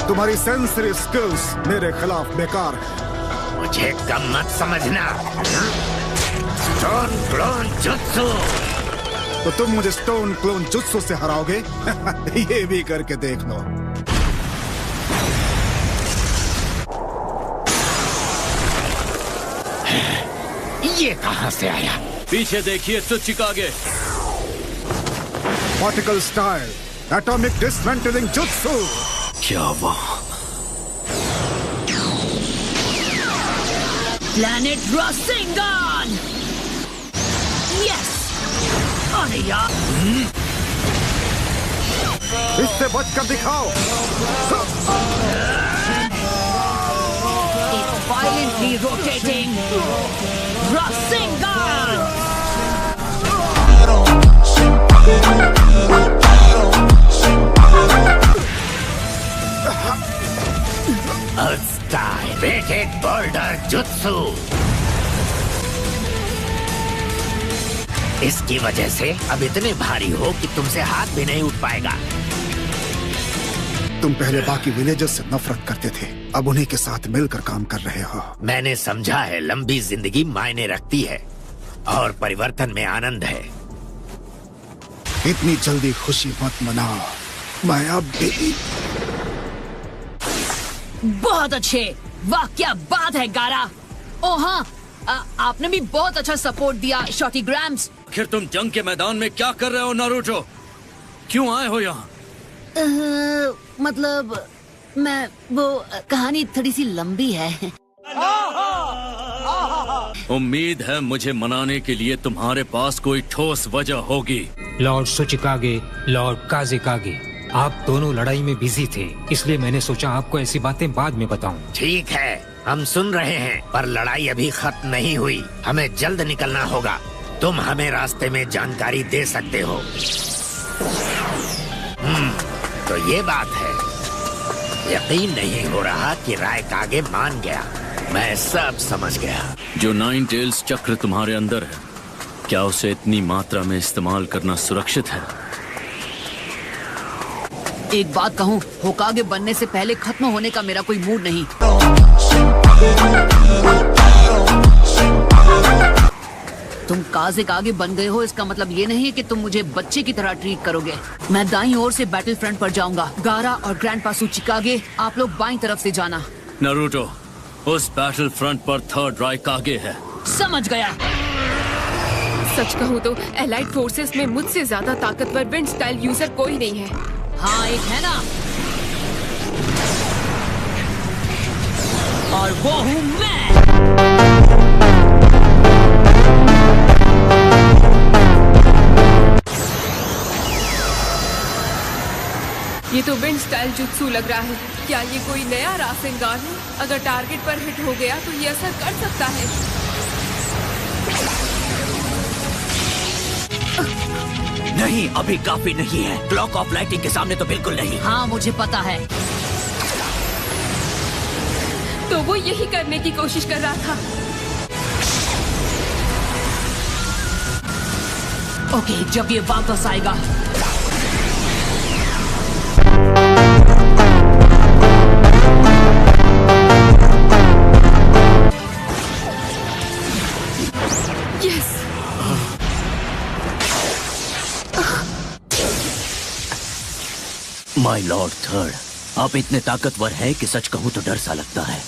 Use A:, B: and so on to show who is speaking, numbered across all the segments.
A: तुम्हारी sensory skills मेरे खिलाफ बेकार है।
B: मुझे कम मत समझना। Stone clone jutsu.
A: तो तुम मुझे स्टोन क्लोन जुत्सु से हराओगे? ये भी करके देख लो।
B: ये कहां से आया?
C: पीछे देखिए Tsuchikage.
A: Particle style atomic dismantling jutsu.
C: क्या वहाँ?
D: Planet Rasengan. यस। अरे यार,
A: इससे बचकर दिखाओ।
D: It's violently rotating Rasengan!
B: Earth-style weighted boulder jutsu। इसकी वजह से अब इतने भारी हो कि तुमसे हाथ भी नहीं उठ पाएगा।
A: तुम पहले बाकी विलेजर्स से नफरत करते थे, अब उन्हीं के साथ मिलकर काम कर रहे हो।
B: मैंने समझा है लंबी जिंदगी मायने रखती है और परिवर्तन में आनंद है।
A: इतनी जल्दी खुशी मत मनाओ, मैं अब भी।
D: बहुत अच्छे, वाह क्या बात है गारा। ओ हाँ, आपने भी बहुत अच्छा सपोर्ट दिया शॉटी ग्राम्स।
C: आखिर तुम जंग के मैदान में क्या कर रहे हो नारुतो? क्यों आए हो यहाँ?
D: मतलब मैं वो कहानी थोड़ी सी लंबी है।
C: उम्मीद है मुझे मनाने के लिए तुम्हारे पास कोई ठोस वजह होगी।
E: लॉर्ड सुचिकागे, लॉर्ड काज़ेकागे, आप दोनों लड़ाई में बिजी थे, इसलिए मैंने सोचा आपको ऐसी बातें बाद में बताऊं।
B: ठीक है, हम सुन रहे हैं, पर लड़ाई अभी खत्म नहीं हुई। हमें जल्द निकलना होगा। तुम हमें रास्ते में जानकारी दे सकते हो। तो ये बात है। यकीन नहीं हो रहा कि रायकागे मान गया। मैं सब समझ गया।
C: जो नाइन टेल्स चक्र तुम्हारे अंदर है, क्या उसे इतनी मात्रा में इस्तेमाल करना सुरक्षित है?
D: एक बात कहूँ, होकागे बनने से पहले खत्म होने का मेरा कोई मूड नहीं। तुम काज़ेकागे बन गए हो, इसका मतलब ये नहीं है कि तुम मुझे बच्चे की तरह ट्रीट करोगे। मैं दाईं ओर से बैटल फ्रंट पर जाऊंगा। गारा और ग्रैंडपा सुचिकागे, आप लोग बाईं तरफ से जाना।
C: नारुतो, उस बैटल फ्रंट पर थर्ड रायकागे है।
D: समझ गया।
F: सच कहूँ तो एलाइड फोर्सेस में मुझसे ज्यादा ताकतवर विंड स्टाइल यूजर कोई नहीं है।
D: हाँ, एक है ना, और वो हूँ मैं।
F: ये तो विंड स्टाइल जुत्सु लग रहा है। क्या ये कोई नया रासेंगान है? अगर टारगेट पर हिट हो गया तो ये असर कर सकता है।
B: नहीं, अभी काफी नहीं है। क्लॉक ऑफ लाइटिंग के सामने तो बिल्कुल नहीं।
D: हाँ, मुझे पता है।
F: तो वो यही करने की कोशिश कर रहा था।
D: ओके, जब ये वापस आएगा।
F: यस।
B: माय लॉर्ड थर्ड, आप इतने ताकतवर हैं कि सच कहूं तो डर सा लगता है।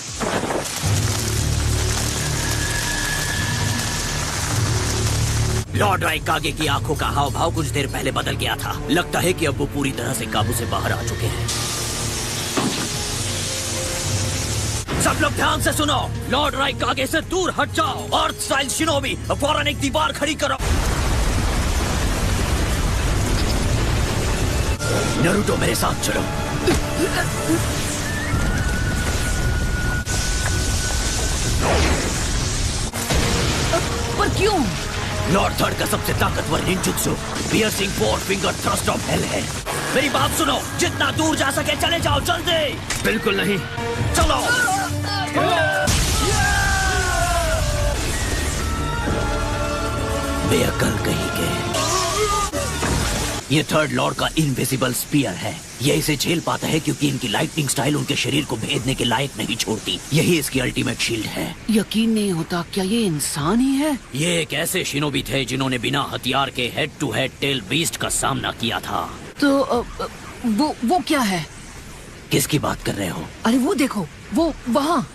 B: लॉर्ड रायकागे की आंखों का हाव भाव कुछ देर पहले बदल गया था। लगता है कि अब वो पूरी तरह से काबू से बाहर आ चुके हैं। सब लोग ध्यान से सुनो। लॉर्ड रायकागे से दूर हट जाओ। अर्थ स्टाइल शिनोबी, फौरन एक दीवार खड़ी करो। नारुतो, मेरे साथ चलो।
D: पर क्यों?
B: लॉर्ड थर्ड का सबसे ताकतवर ninjutsu piercing four finger thrust of hell है। मेरी बात सुनो, जितना दूर जा सके चले जाओ, जल्दी।
C: बिल्कुल नहीं।
B: चलो। बेअक्ल कहीं के। ये थर्ड लॉर्ड का इनविजिबल स्पीयर है। ये इसे झेल पाता है क्योंकि इनकी लाइटनिंग स्टाइल उनके शरीर को भेदने के लायक नहीं छोड़ती। यही इसकी अल्टीमेट शील्ड है।
D: यकीन नहीं होता, क्या ये इंसान ही है?
B: ये एक ऐसे शिनोबी थे जिन्होंने बिना हथियार के head to head tail beast का सामना किया था।
D: तो वो क्या है?
B: किसकी बात कर रहे हो?
D: अरे वो देखो, वो वहाँ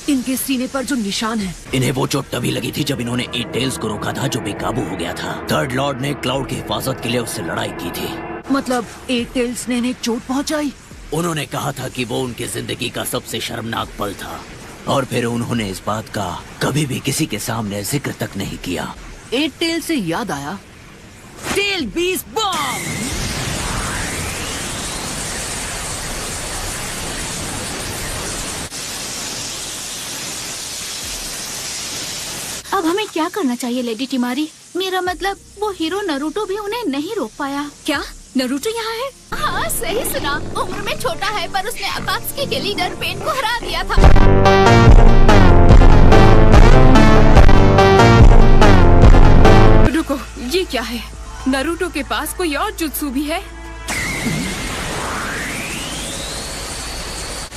D: इनके सीने पर जो निशान है।
B: इन्हें वो चोट तभी लगी थी जब इन्होंने एट टेल्स को रोका था जो बेकाबू हो गया था। थर्ड लॉर्ड ने क्लाउड की हिफाजत के लिए उससे लड़ाई की थी।
D: मतलब एट टेल्स ने इन्हें चोट पहुंचाई?
B: उन्होंने कहा था कि वो उनकी जिंदगी का सबसे शर्मनाक पल था और फिर उन्होंने इस बात का कभी भी किसी के सामने जिक्र तक नहीं किया।
D: एट टेल से याद आया, टेल बीस्ट बॉम्ब!
G: अब हमें क्या करना चाहिए लेडी टिमारी? मेरा मतलब वो हीरो नरूटो भी उन्हें नहीं रोक पाया।
F: क्या नरूटो यहाँ है?
G: हाँ सही सुना। उम्र में छोटा है पर उसने अकात्सुकी के लीडर पेन को हरा दिया था।
F: रुको, ये क्या है? नरूटो के पास कोई और जुत्सु भी है?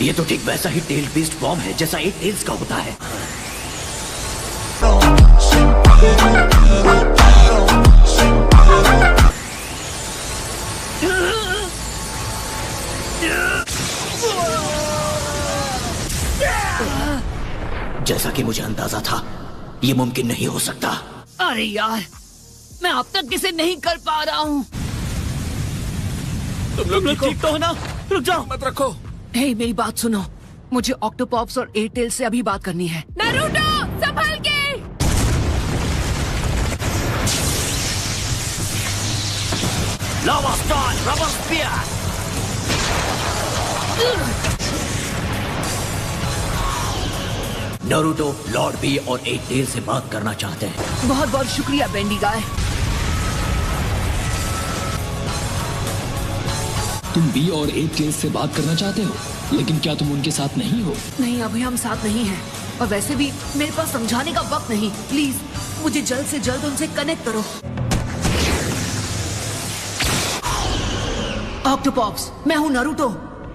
B: ये तो ठीक वैसा ही टेल बीस्ट बॉम्ब है जैसा एट टेल्स का होता है। जैसा कि मुझे अंदाजा था, ये मुमकिन नहीं हो सकता।
D: अरे यार, मैं अब तक इसे नहीं कर पा रहा हूँ।
B: तुम लोग ठीक तो हो ना? रुक जाओ, मत रखो।
D: हे, मेरी बात सुनो, मुझे ऑक्टोपॉप्स और एट टेल से अभी बात करनी है।
F: नरूटो संभल के!
B: Lava star rubber spear! Naruto lord Bee और एट टेल से बात करना चाहते हैं।
D: बहुत बहुत शुक्रिया बेंडी गाय।
H: तुम बी और एट टेल्स से बात करना चाहते हो, लेकिन क्या तुम उनके साथ नहीं हो?
D: नहीं, अभी हम साथ नहीं हैं और वैसे भी मेरे पास समझाने का वक्त नहीं। प्लीज मुझे जल्द से जल्द उनसे कनेक्ट करो। ऑक्टोपॉप्स, मैं हूँ नारुतो।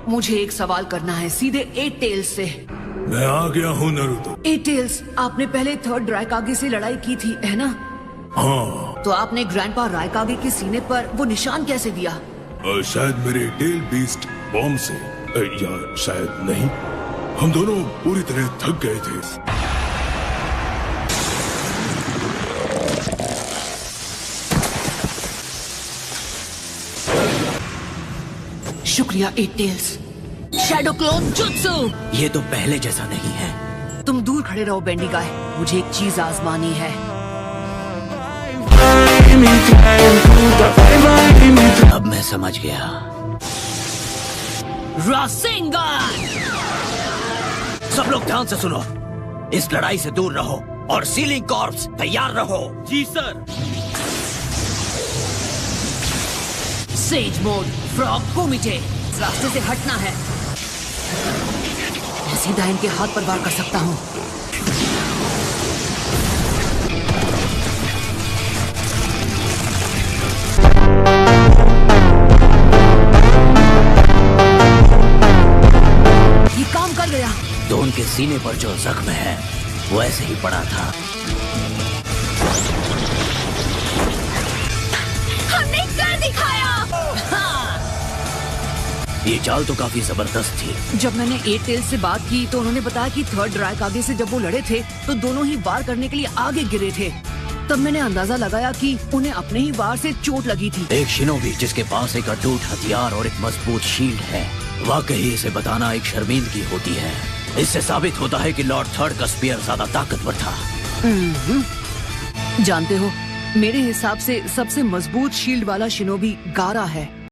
D: मुझे एक सवाल करना है सीधे एट टेल्स से।
I: मैं आ गया हूँ नारुतो।
D: एट टेल्स, आपने पहले थर्ड रायकागे से लड़ाई की थी, है ना?
I: हाँ।
D: तो आपने ग्रैंडपा रायकागे के सीने पर वो निशान कैसे दिया?
I: शायद मेरे टेल बीस्ट बॉम्ब से, या शायद नहीं। हम दोनों पूरी तरह थक गए थे।
D: शुक्रिया एट टेल्स। शैडो क्लोन जुत्सु!
B: ये तो पहले जैसा नहीं है।
D: तुम दूर खड़े रहो बेंडी गाय, मुझे एक चीज आजमानी है।
B: अब मैं समझ गया। रासेंगन! सब लोग ध्यान से सुनो, इस लड़ाई से दूर रहो और सीलिंग कॉर्प्स तैयार रहो। जी सर।
D: सेज मोड, फ्रॉग कुमिटे, रास्ते से हटना है। मैं सीधा इनके हाथ पर वार कर सकता हूँ। ये काम कर गया।
B: तो उनके सीने पर जो जख्म है वो ऐसे ही पड़ा था।
G: हमने कर दिखाया।
B: ये चाल तो काफी जबरदस्त थी।
D: जब मैंने एट टेल्स से बात की तो उन्होंने बताया कि थर्ड रायकागे से जब वो लड़े थे तो दोनों ही वार करने के लिए आगे गिरे थे। तब मैंने अंदाजा लगाया कि उन्हें अपने ही वार से चोट लगी थी।
B: एक शिनोबी जिसके पास एक अटूट हथियार और एक मजबूत शील्ड है, वाकई इसे बताना एक शर्मिंदगी होती है। इससे साबित होता है कि लॉर्ड थर्ड का स्पीयर ज्यादा ताकतवर था।
D: जानते हो, मेरे हिसाब से सबसे मजबूत शील्ड वाला शिनोबी गारा है।